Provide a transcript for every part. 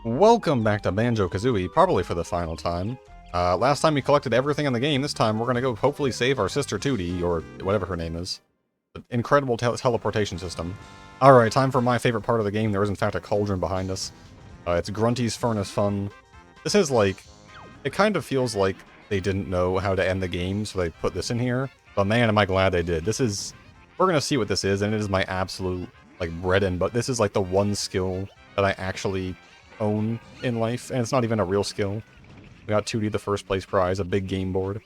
Welcome back to Banjo-Kazooie, probably for the final time. Last time we collected everything in the game, this time we're gonna go hopefully save our sister Tootie, or whatever her name is. The incredible teleportation system. Alright, time for my favorite part of the game. There is in fact a cauldron behind us. It's Grunty's Furnace Fun. This is like... It kind of feels like they didn't know how to end the game, so they put this in here. But man, am I glad they did. This is... We're gonna see what this is, and it is my absolute, like, bread and butter. This is like the one skill that I actually own in life, and it's not even a real skill. We got Tootie the first place prize, a big game board,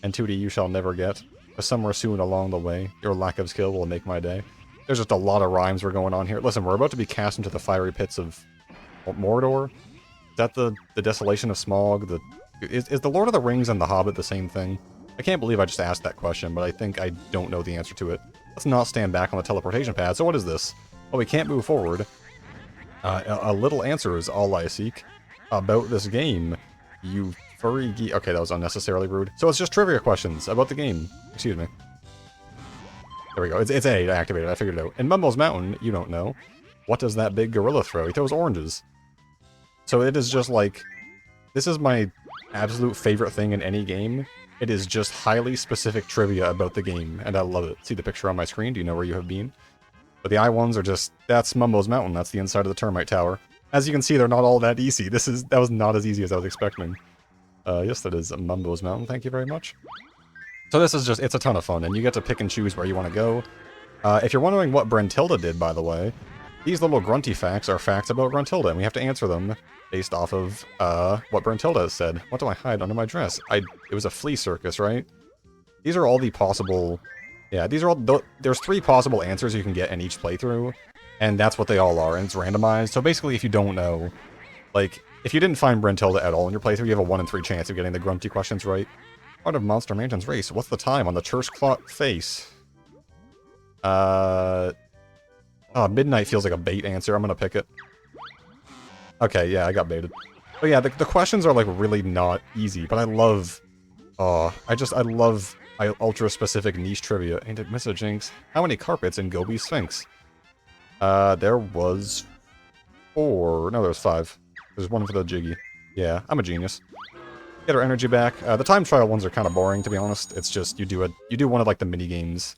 and Tootie you shall never get. But somewhere soon along the way, your lack of skill will make my day. There's just a lot of rhymes we're going on here. Listen, we're about to be cast into the fiery pits of Mordor. Is that the desolation of Smog? Is the Lord of the Rings and the Hobbit the same thing? I can't believe I just asked that question, but I think I don't know the answer to it. Let's not stand back on the teleportation pad. So what is this? Well, we can't move forward. A little answer is all I seek about this game, you furry geek. Okay, that was unnecessarily rude. So it's just trivia questions about the game. Excuse me. There we go. It's A to activate it. I figured it out. In Mumbo's Mountain, you don't know. What does that big gorilla throw? He throws oranges. So it is just like... This is my absolute favorite thing in any game. It is just highly specific trivia about the game, and I love it. See the picture on my screen? Do you know where you have been? But the I-1s are just... That's Mumbo's Mountain. That's the inside of the termite tower. As you can see, they're not all that easy. That was not as easy as I was expecting. Yes, that is Mumbo's Mountain. Thank you very much. So this is just... It's a ton of fun, and you get to pick and choose where you want to go. If you're wondering what Brentilda did, by the way, these little grunty facts are facts about Brentilda, and we have to answer them based off of what Brentilda has said. What do I hide under my dress? It was a flea circus, right? These are all the possible... Yeah, these are all... There's 3 possible answers you can get in each playthrough, and that's what they all are, and it's randomized. So basically, if you don't know, like, if you didn't find Brentilda at all in your playthrough, you have a 1 in 3 chance of getting the grunty questions right. Part of Monster Mansion's race. What's the time on the church clock face? Oh, midnight feels like a bait answer. I'm gonna pick it. Okay, yeah, I got baited. But yeah, the questions are, like, really not easy, but I love... Oh, I love... ultra-specific niche trivia. Ain't it Mr. Jinx? How many carpets in Gobi Sphinx? There was 4. No, there was 5. There's 1 for the Jiggy. Yeah, I'm a genius. Get our energy back. The time trial ones are kind of boring, to be honest. It's just, you do one of, like, the mini-games.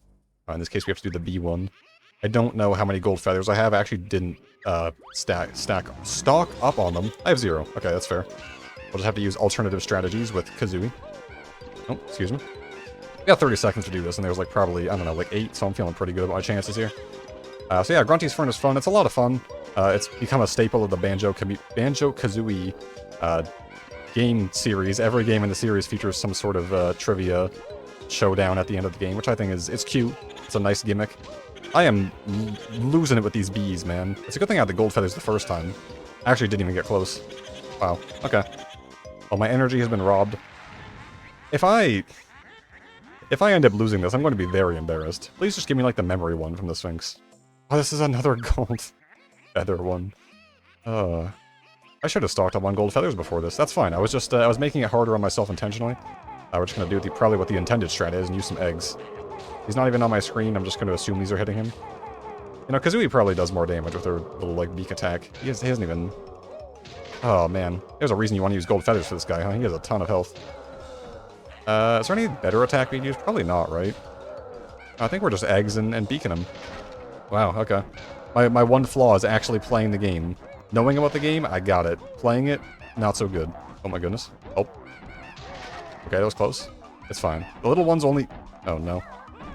In this case, we have to do the B one. I don't know how many gold feathers I have. I actually didn't, stock up on them. I have 0. Okay, that's fair. We'll just have to use alternative strategies with Kazooie. Oh, excuse me. We got 30 seconds to do this, and there's, like, probably, I don't know, like 8, so I'm feeling pretty good about my chances here. So yeah, Grunty's Furnace Fun. It's a lot of fun. It's become a staple of the Banjo-Kazooie game series. Every game in the series features some sort of trivia showdown at the end of the game, which I think is cute. It's a nice gimmick. I am losing it with these bees, man. It's a good thing I had the gold feathers the first time. I actually didn't even get close. Wow. Okay. Well, my energy has been robbed. If I end up losing this, I'm going to be very embarrassed. Please just give me, like, the memory one from the Sphinx. Oh, this is another gold feather one. I should have stocked up on gold feathers before this. That's fine. I was just, I was making it harder on myself intentionally. We're just going to do probably what the intended strat is and use some eggs. He's not even on my screen. I'm just going to assume these are hitting him. You know, Kazooie probably does more damage with her little, like, beak attack. He hasn't even... Oh, man. There's a reason you want to use gold feathers for this guy, huh? He has a ton of health. Is there any better attack we'd use? Probably not, right? I think we're just eggs and beaking him. Wow, okay. My one flaw is actually playing the game. Knowing about the game, I got it. Playing it, not so good. Oh my goodness. Oh. Okay, that was close. It's fine. The little one's only... Oh, no.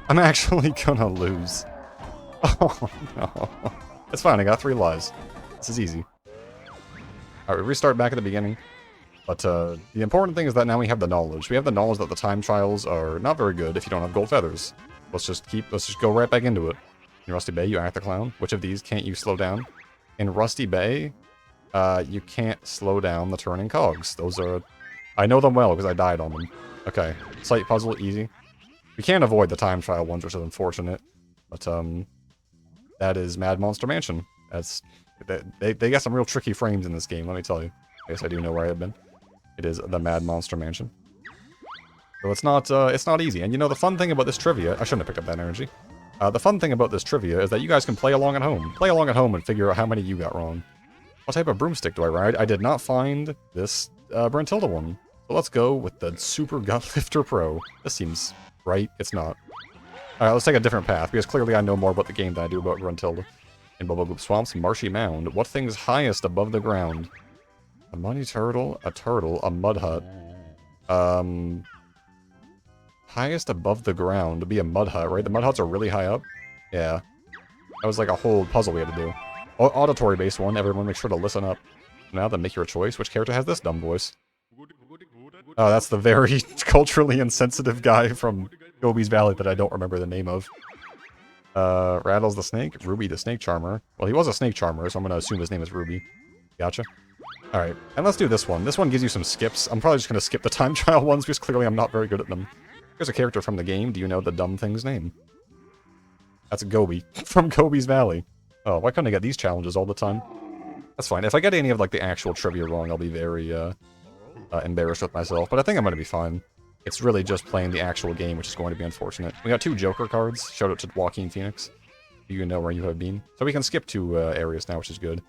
I'm actually gonna lose. Oh, no. It's fine, I got 3 lives. This is easy. Alright, we restart back at the beginning. But the important thing is that now we have the knowledge. We have the knowledge that the time trials are not very good if you don't have gold feathers. Let's just go right back into it. In Rusty Bay, you act the clown. Which of these can't you slow down? In Rusty Bay, you can't slow down the turning cogs. Those are... I know them well because I died on them. Okay. Slight puzzle, easy. We can't avoid the time trial ones, which is unfortunate. But, that is Mad Monster Mansion. They got some real tricky frames in this game, let me tell you. I guess I do know where I have been. It is the Mad Monster Mansion. So it's not easy. And you know, the fun thing about this trivia... I shouldn't have picked up that energy. The fun thing about this trivia is that you guys can play along at home. Play along at home and figure out how many you got wrong. What type of broomstick do I ride? I did not find this Brentilda one. So let's go with the Super Gutlifter Pro. This seems right. It's not. Alright, let's take a different path, because clearly I know more about the game than I do about Gruntilda. In Bubble Goop Swamp's Marshy Mound, what thing's highest above the ground? A muddy turtle, a mud hut. Highest above the ground would be a mud hut, right? The mud huts are really high up. Yeah. That was like a whole puzzle we had to do. Auditory-based one, everyone make sure to listen up. Now then, make your choice. Which character has this dumb voice? Oh, that's the very culturally insensitive guy from Gobi's Valley that I don't remember the name of. Rattles the Snake, Ruby the Snake Charmer. Well, he was a Snake Charmer, so I'm going to assume his name is Ruby. Gotcha. Alright, and let's do this one. This one gives you some skips. I'm probably just going to skip the time trial ones, because clearly I'm not very good at them. Here's a character from the game. Do you know the dumb thing's name? That's Gobi, from Gobi's Valley. Oh, why couldn't I get these challenges all the time? That's fine. If I get any of, like, the actual trivia wrong, I'll be very, embarrassed with myself, but I think I'm going to be fine. It's really just playing the actual game, which is going to be unfortunate. We got 2 Joker cards. Shout out to Joaquin Phoenix. You know where you have been. So we can skip 2 areas now, which is good.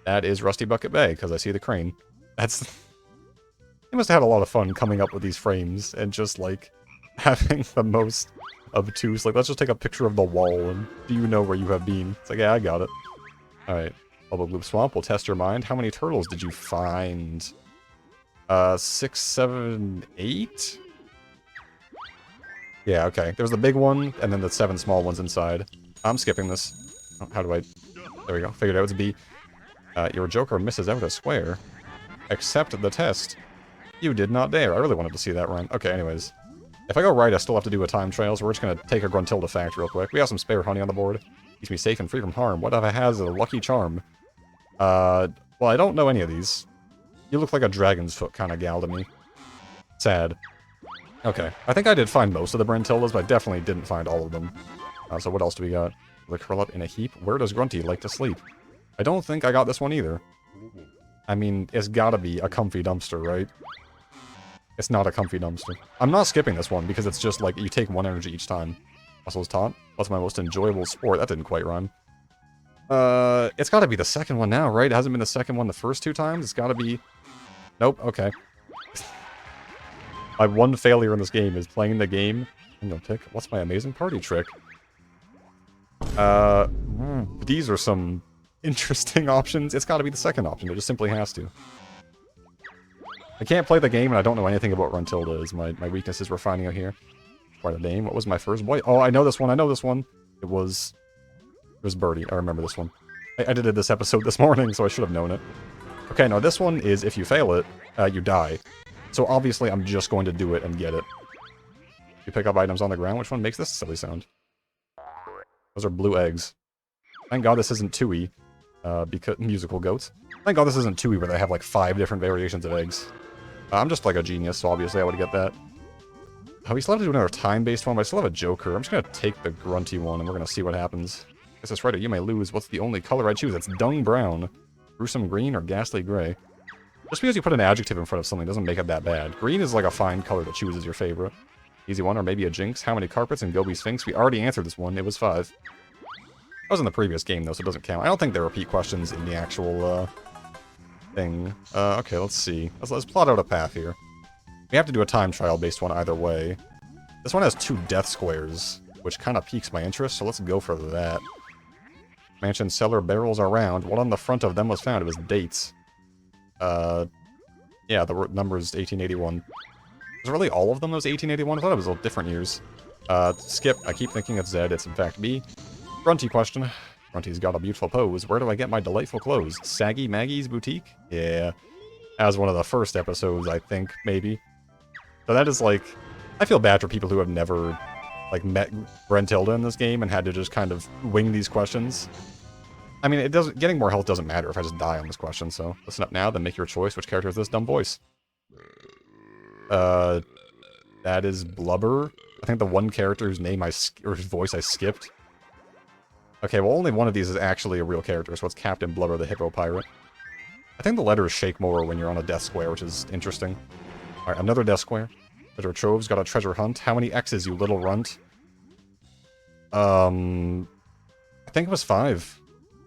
That is Rusty Bucket Bay, because I see the crane. That's... They must have had a lot of fun coming up with these frames, and just, like, having the most obtuse... Like, let's just take a picture of the wall, and do you know where you have been? It's like, yeah, I got it. Alright. Bubble Gloop Swamp will test your mind. How many turtles did you find? 6, 7, 8? Yeah, okay. There's the big one, and then the 7 small ones inside. I'm skipping this. Oh, how do I... There we go. Figured out it's B. Your Joker misses out a square. Accept the test. You did not dare. I really wanted to see that run. Okay, anyways. If I go right, I still have to do a time trial, so we're just going to take a Gruntilda fact real quick. We have some spare honey on the board. Keeps me safe and free from harm. What if I has a lucky charm? Well, I don't know any of these. You look like a dragon's foot kind of gal to me. Sad. Okay. I think I did find most of the Brentildas, but I definitely didn't find all of them. So what else do we got? The curl up in a heap. Where does Grunty like to sleep? I don't think I got this one either. I mean, it's gotta be a comfy dumpster, right? It's not a comfy dumpster. I'm not skipping this one, because it's just like, you take 1 energy each time. Muscles taunt. What's my most enjoyable sport? That didn't quite rhyme. It's gotta be the second one now, right? It hasn't been the second one the first 2 times? It's gotta be... Nope, okay. My one failure in this game is playing the game. No tick. What's my amazing party trick? These are some interesting options. It's gotta be the second option. It just simply has to. I can't play the game, and I don't know anything about Gruntilda, is my weaknesses we're finding out here. Quite a name. What was my first boy? Oh, I know this one. I know this one. It was Birdie. I remember this one. I edited this episode this morning, so I should have known it. Okay, now this one is, if you fail it, you die. So obviously, I'm just going to do it and get it. You pick up items on the ground. Which one makes this silly sound? Those are blue eggs. Thank God this isn't Tui, because musical goats. Thank God this isn't Tui, where they have like 5 different variations of eggs. I'm just like a genius, so obviously I would get that. Oh, we still have to do another time-based one, but I still have a Joker. I'm just gonna take the grunty one, and we're gonna see what happens. Guess that's right, or you may lose. What's the only color I choose? It's dung brown, gruesome green, or ghastly gray. Just because you put an adjective in front of something doesn't make it that bad. Green is like a fine color to choose as your favorite. Easy one, or maybe a jinx. How many carpets in Gobi Sphinx? We already answered this one. It was 5. That was in the previous game, though, so it doesn't count. I don't think there are repeat questions in the actual, thing. Okay, let's see. Let's plot out a path here. We have to do a time trial-based one either way. This one has 2 death squares, which kind of piques my interest, so let's go for that. Mansion cellar barrels are round. What on the front of them was found? It was dates. Yeah, the number is 1881. Was really all of them those 1881? I thought it was all different years. Skip. I keep thinking it's Z. It's in fact B. Grunty question. Grunty's got a beautiful pose. Where do I get my delightful clothes? Saggy Maggie's boutique? Yeah. As one of the first episodes, I think, maybe. So that is like... I feel bad for people who have never, like, met Gruntilda in this game and had to just kind of wing these questions. I mean, it doesn't... Getting more health doesn't matter if I just die on this question, so... Listen up now, then make your choice. Which character is this dumb voice? That is Blubber. I think the one character whose name or whose voice I skipped. Okay, well, only one of these is actually a real character, so it's Captain Blubber, the Hippo Pirate. I think the letters shake more when you're on a death square, which is interesting. Alright, another death square. Treasure Trove's got a treasure hunt. How many X's, you little runt? I think it was 5.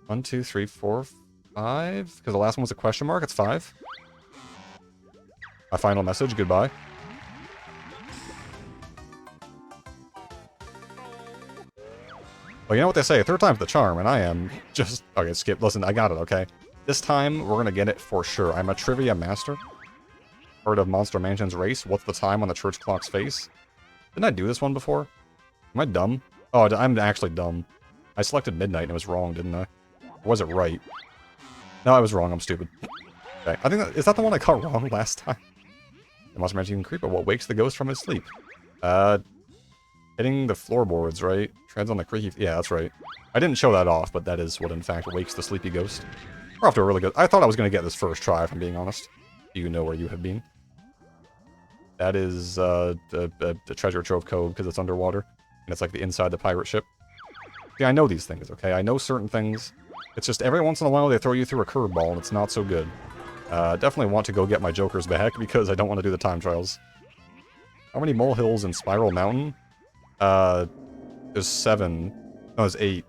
1, 2, 3, 4... 5? Because the last one was a question mark. It's 5. My final message. Goodbye. Well, you know what they say. Third time's the charm, and I am just... Okay, skip. Listen, I got it, okay? This time, we're gonna get it for sure. I'm a trivia master. Heard of Monster Mansion's race? What's the time on the church clock's face? Didn't I do this one before? Am I dumb? Oh, I'm actually dumb. I selected midnight and it was wrong, didn't I? Or was it right? No, I was wrong. I'm stupid. Okay, I think is that the one I got wrong last time? The Monster Mansion creeper. What wakes the ghost from his sleep? Hitting the floorboards, right? Treads on the creaky... Yeah, that's right. I didn't show that off, but that is what, in fact, wakes the sleepy ghost. We're off to a really good... I thought I was going to get this first try, if I'm being honest. You know where you have been. That is the treasure trove cove, because it's underwater. And it's like the inside the pirate ship. See, I know these things, okay? I know certain things. It's just every once in a while they throw you through a curveball, and it's not so good. Definitely want to go get my jokers back, because I don't want to do the time trials. How many molehills in Spiral Mountain? There's 7. No, there's 8.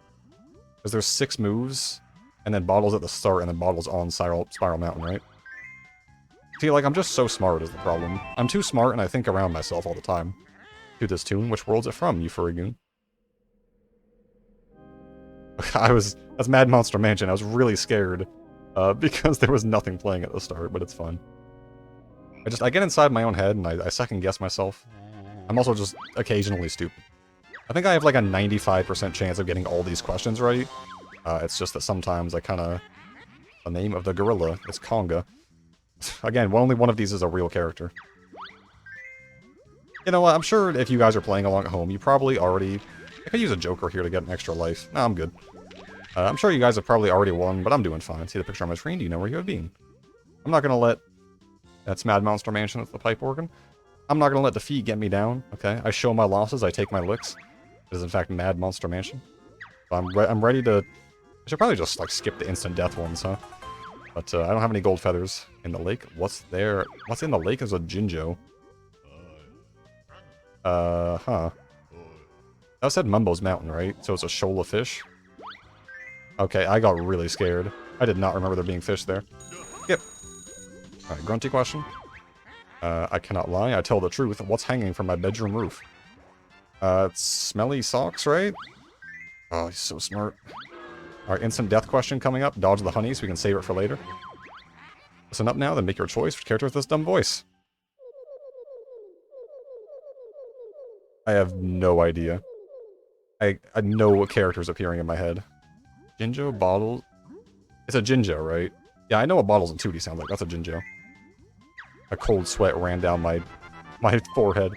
Because there's 6 moves, and then bottles at the start, and then bottles on Spiral Mountain, right? See, like, I'm just so smart is the problem. I'm too smart, and I think around myself all the time. To this tune, which world's it from, you furry goon? That's Mad Monster Mansion. I was really scared, because there was nothing playing at the start, but it's fun. I get inside my own head, and I second-guess myself. I'm also just occasionally stupid. I think I have like a 95% chance of getting all these questions right. It's just that sometimes I kinda... The name of the gorilla is Conga. Again, only one of these is a real character. You know what, I'm sure if you guys are playing along at home, you probably already... I could use a joker here to get an extra life. No, I'm good. I'm sure you guys have probably already won, but I'm doing fine. See the picture on my screen? Do you know where you have been? I'm not gonna let... That's Mad Monster Mansion, that's the pipe organ. I'm not gonna let defeat get me down, okay? I show my losses, I take my licks. It is in fact Mad Monster Mansion. So I'm ready to... I should probably just, like, skip the instant death ones, huh? But, I don't have any gold feathers in the lake. What's there? What's in the lake is a Jinjo. Huh. That said MUMBO'S mountain, right? So it's a shoal of fish? Okay, I got really scared. I did not remember there being fish there. Yep. Alright, grunty question. I cannot lie, I tell the truth. What's hanging from my bedroom roof? It's smelly socks, right? Oh, he's so smart. Alright, instant death question coming up. Dodge the honey so we can save it for later. Listen up now, then make your choice. Which character with this dumb voice? I have no idea. I know what character's appearing in my head. Jinjo, bottle... It's a Jinjo, right? Yeah, I know what bottles and 2D sound like. That's a Jinjo. A cold sweat ran down my forehead.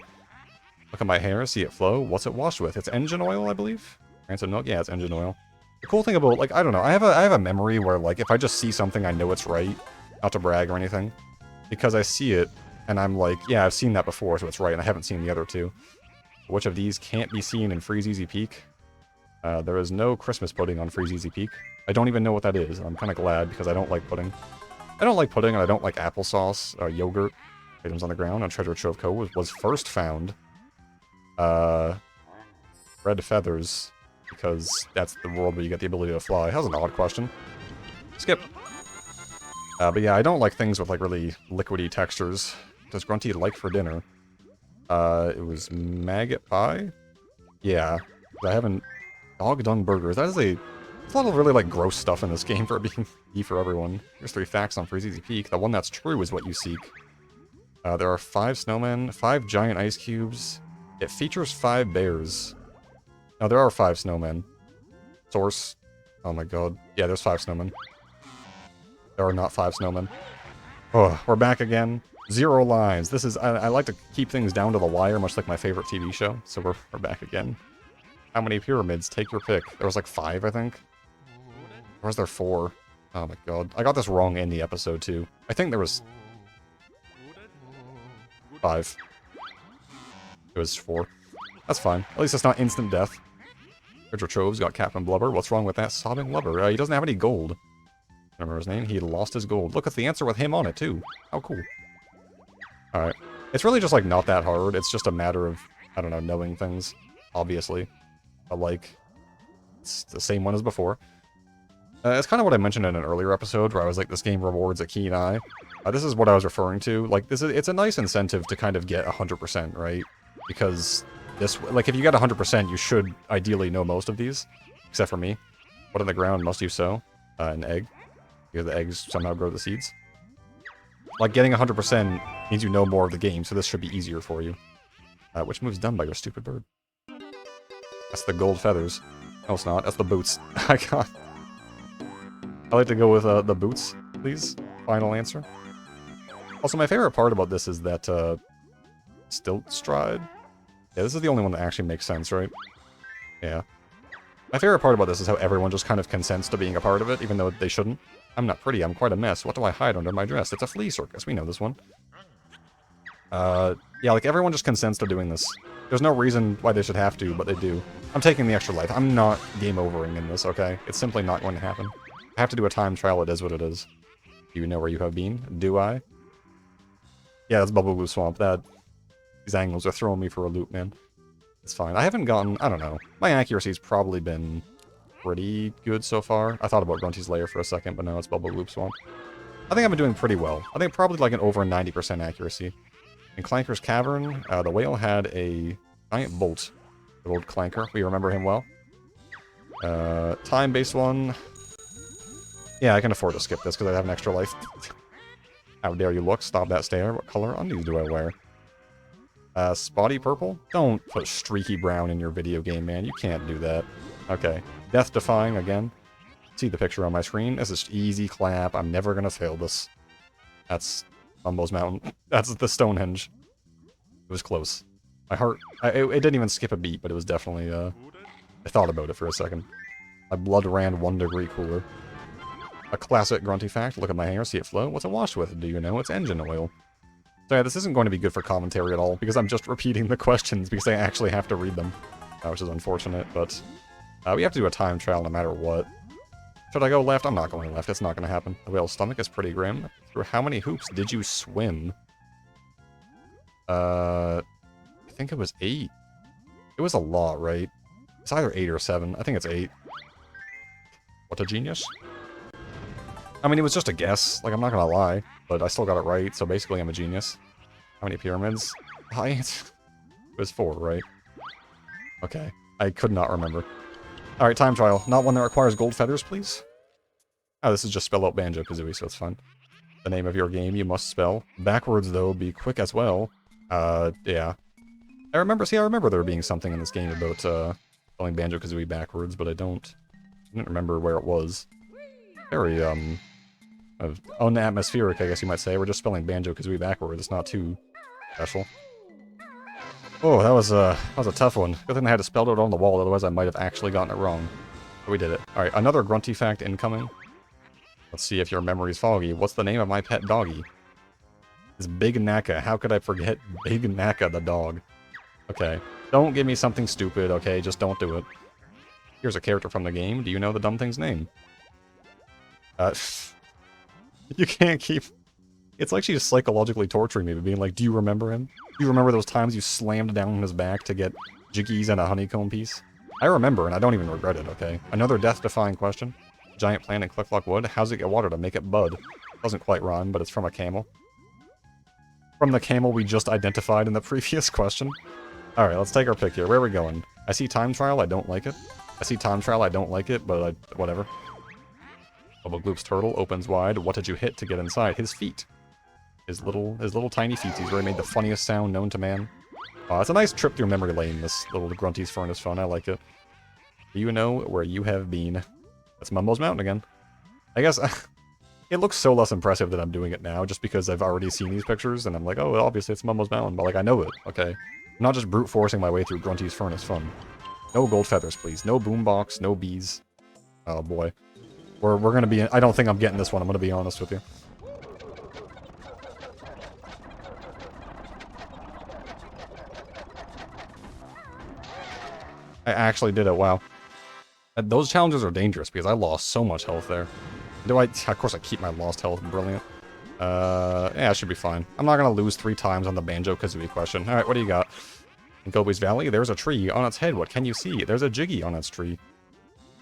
Look at my hair, see it flow. What's it washed with? It's engine oil, I believe? Rancid milk? Yeah, it's engine oil. The cool thing about, like, I don't know, I have a memory where, like, if I just see something, I know it's right. Not to brag or anything. Because I see it, and I'm like, yeah, I've seen that before, so it's right, and I haven't seen the other two. Which of these can't be seen in Freeze Easy Peak? There is no Christmas pudding on Freeze Easy Peak. I don't even know what that is, and I'm kind of glad, because I don't like pudding. I don't like pudding, and I don't like applesauce, yogurt. Items on the ground on Treasure Trove Cove was first found. Red feathers, because that's the world where you get the ability to fly. That was an odd question. Skip. But yeah, I don't like things with, like, really liquidy textures. Does Grunty like for dinner? It was maggot pie? Yeah. I haven't... Dog dung burgers. That is a... There's a lot of really, like, gross stuff in this game for being for everyone. Here's 3 facts on Freeze Easy Peak. The one that's true is what you seek. There are 5 snowmen, 5 giant ice cubes. It features 5 bears. No, there are 5 snowmen. Source. Oh my god. Yeah, there's 5 snowmen. There are not 5 snowmen. Oh, we're back again. 0 lines. This is... I like to keep things down to the wire, much like my favorite TV show. So we're back again. How many pyramids? Take your pick. There was like 5, I think. Or was there 4? Oh my god. I got this wrong in the episode, too. I think there was... 5. It was 4. That's fine. At least it's not instant death. Treasure Trove's got Captain Blubber. What's wrong with that sobbing blubber? He doesn't have any gold. Remember his name? He lost his gold. Look, it's the answer with him on it, too. How cool. Alright. It's really just, like, not that hard. It's just a matter of, I don't know, knowing things. Obviously. But, like, it's the same one as before. It's kind of what I mentioned in an earlier episode where I was like, this game rewards a keen eye. This is what I was referring to. Like, it's a nice incentive to kind of get 100%, right? Because this, like, if you get 100%, you should ideally know most of these, except for me. What on the ground must you sow? An egg. Because the eggs somehow grow the seeds. Like, getting 100% means you know more of the game, so this should be easier for you. Which move's done by your stupid bird? That's the gold feathers. No, it's not. That's the boots. I like to go with the boots, please. Final answer. Also, my favorite part about this is that Stilt stride. Yeah, this is the only one that actually makes sense, right? Yeah. My favorite part about this is how everyone just kind of consents to being a part of it, even though they shouldn't. I'm not pretty, I'm quite a mess. What do I hide under my dress? It's a flea circus, we know this one. Yeah, like everyone just consents to doing this. There's no reason why they should have to, but they do. I'm taking the extra life. I'm not game overing in this, okay? It's simply not going to happen. I have to do a time trial, it is what it is. Do you know where you have been? Do I? Yeah, that's Bubble Blue Swamp. These angles are throwing me for a loop, man. It's fine. I haven't gotten... I don't know. My accuracy's probably been pretty good so far. I thought about Grunty's Lair for a second, but no, it's Bubble Loop Swamp. I think I've been doing pretty well. I think probably like an over 90% accuracy. In Clanker's Cavern, the whale had a giant bolt. The old Clanker. We remember him well. Time-based one. Yeah, I can afford to skip this because I have an extra life. How dare you look? Stop that stare. What color undies do I wear? Spotty purple? Don't put streaky brown in your video game, man. You can't do that. Okay. Death defying again. See the picture on my screen? This is easy clap. I'm never gonna fail this. That's MUMBO'S Mountain. That's the Stonehenge. It was close. My heart... it didn't even skip a beat, but it was definitely, I thought about it for a second. My blood ran 1 degree cooler. A classic grunty fact. Look at my hair, see it flow. What's it washed with? Do you know? It's engine oil. So yeah, this isn't going to be good for commentary at all, because I'm just repeating the questions, because I actually have to read them. Which is unfortunate, but... we have to do a time trial no matter what. Should I go left? I'm not going left. It's not going to happen. The whale's stomach is pretty grim. Through how many hoops did you swim? I think it was 8. It was a lot, right? It's either 8 or 7. I think it's 8. What a genius. I mean, it was just a guess. Like, I'm not gonna lie. But I still got it right, so basically I'm a genius. How many pyramids? It was 4, right? Okay. I could not remember. Alright, time trial. Not one that requires gold feathers, please? Oh, this is just spell out Banjo-Kazooie, so it's fun. The name of your game you must spell. Backwards, though, be quick as well. Yeah. I remember there being something in this game about, spelling Banjo-Kazooie backwards, but I didn't remember where it was. Very, unatmospheric, I guess you might say. We're just spelling Banjo-Kazooie backwards. It's not too special. Oh, that was a tough one. Good thing I had to spell it out on the wall, otherwise I might have actually gotten it wrong. But we did it. Alright, another grunty fact incoming. Let's see if your memory's foggy. What's the name of my pet doggy? It's Big Naka. How could I forget Big Naka the dog? Okay. Don't give me something stupid, okay? Just don't do it. Here's a character from the game. Do you know the dumb thing's name? You can't keep... It's like she's psychologically torturing me, being like, do you remember him? Do you remember those times you slammed down on his back to get jiggies and a honeycomb piece? I remember, and I don't even regret it, okay? Another death-defying question. Giant plant in Click-Clock Wood. How's it get water to make it bud? Doesn't quite rhyme, but it's from a camel. From the camel we just identified in the previous question. Alright, let's take our pick here. Where are we going? I see time trial, I don't like it. I see time trial, I don't like it, but whatever. Bubble Gloop's turtle opens wide. What did you hit to get inside? His feet. His little tiny feeties, where he made the funniest sound known to man. It's a nice trip through memory lane, this little Grunty's Furnace fun. I like it. Do you know where you have been? That's MUMBO'S Mountain again. I guess it looks so less impressive that I'm doing it now, just because I've already seen these pictures, and I'm like, oh, obviously it's MUMBO'S Mountain, but like, I know it, okay? I'm not just brute forcing my way through Grunty's Furnace fun. No gold feathers, please. No boombox, no bees. Oh boy. We're gonna be... I don't think I'm getting this one, I'm gonna be honest with you. I actually did it, wow. Those challenges are dangerous, because I lost so much health there. Of course I keep my lost health, brilliant. Yeah, I should be fine. I'm not gonna lose 3 times on the Banjo-Kazooie question. Alright, what do you got? In Gobi's Valley, there's a tree on its head. What can you see? There's a Jiggy on its tree.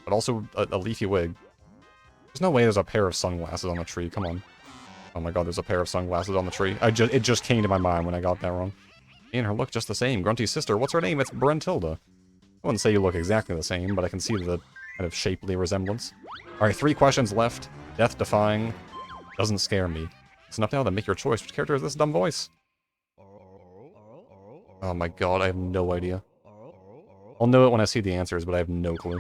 But also a leafy wig. There's no way there's a pair of sunglasses on the tree. Come on. Oh my god, there's a pair of sunglasses on the tree. It just came to my mind when I got that wrong. Me and her look just the same. Grunty's sister. What's her name? It's Brentilda. I wouldn't say you look exactly the same, but I can see the kind of shapely resemblance. Alright, 3 questions left. Death-defying. Doesn't scare me. It's enough now to make your choice. Which character is this dumb voice? Oh my god, I have no idea. I'll know it when I see the answers, but I have no clue.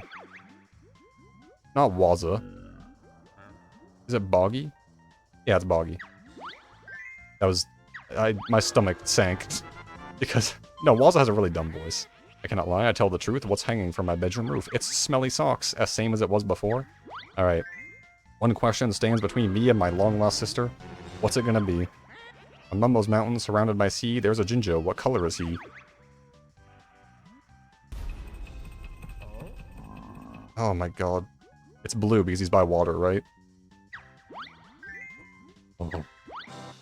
Not Wazza. Is it Boggy? Yeah, it's Boggy. That was... my stomach sank. Because... No, Wazza has a really dumb voice. I cannot lie, I tell the truth. What's hanging from my bedroom roof? It's smelly socks, as same as it was before. Alright. 1 question stands between me and my long-lost sister. What's it gonna be? On Mumbo's mountain, surrounded by sea, there's a Jinjo. What color is he? Oh my god. It's blue because he's by water, right? Oh.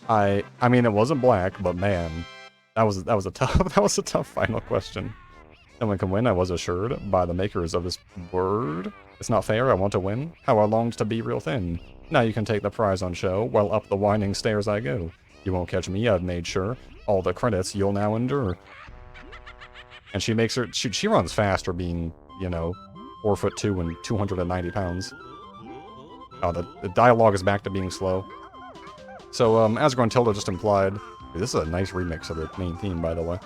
I mean, it wasn't black, but man, that was a tough final question. Someone can win, I was assured, by the makers of this word. It's not fair, I want to win. How I longed to be real thin. Now you can take the prize on show, while up the winding stairs I go. You won't catch me, I've made sure. All the credits you'll now endure. And she makes her, she runs fast for being, you know, 4'2" and 290 pounds. Oh, the dialogue is back to being slow. So, as Gruntilda just implied, this is a nice remix of the main theme, by the way.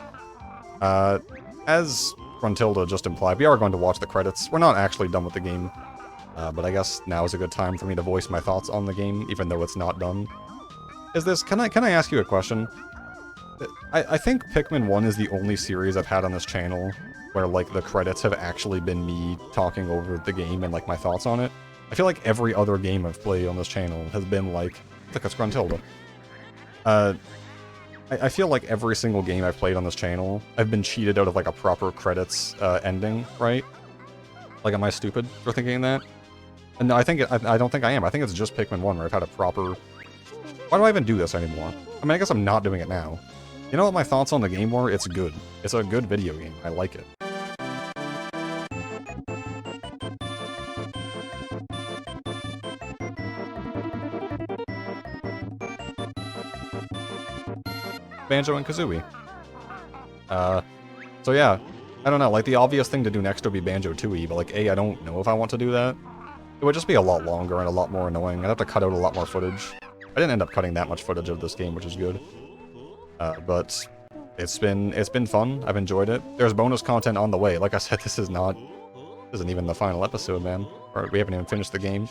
As Gruntilda just implied, we are going to watch the credits. We're not actually done with the game, but I guess now is a good time for me to voice my thoughts on the game, even though it's not done. Can I ask you a question? I think Pikmin 1 is the only series I've had on this channel where, like, the credits have actually been me talking over the game and, like, my thoughts on it. I feel like every other game I've played on this channel has been, like... I think that's Gruntilda. I feel like every single game I've played on this channel, I've been cheated out of, like, a proper credits ending, right? Like, am I stupid for thinking that? And no, I don't think I am. I think it's just Pikmin 1 where I've had a proper... Why do I even do this anymore? I mean, I guess I'm not doing it now. You know what my thoughts on the game were? It's good. It's a good video game. I like it. Banjo and Kazooie. So yeah, I don't know, like, the obvious thing to do next would be Banjo-Tooie, but, like, I don't know if I want to do that. It would just be a lot longer and a lot more annoying. I'd have to cut out a lot more footage. I didn't end up cutting that much footage of this game, which is good. But it's been fun. I've enjoyed it. There's bonus content on the way. Like I said, this isn't even the final episode, man. Or we haven't even finished the game.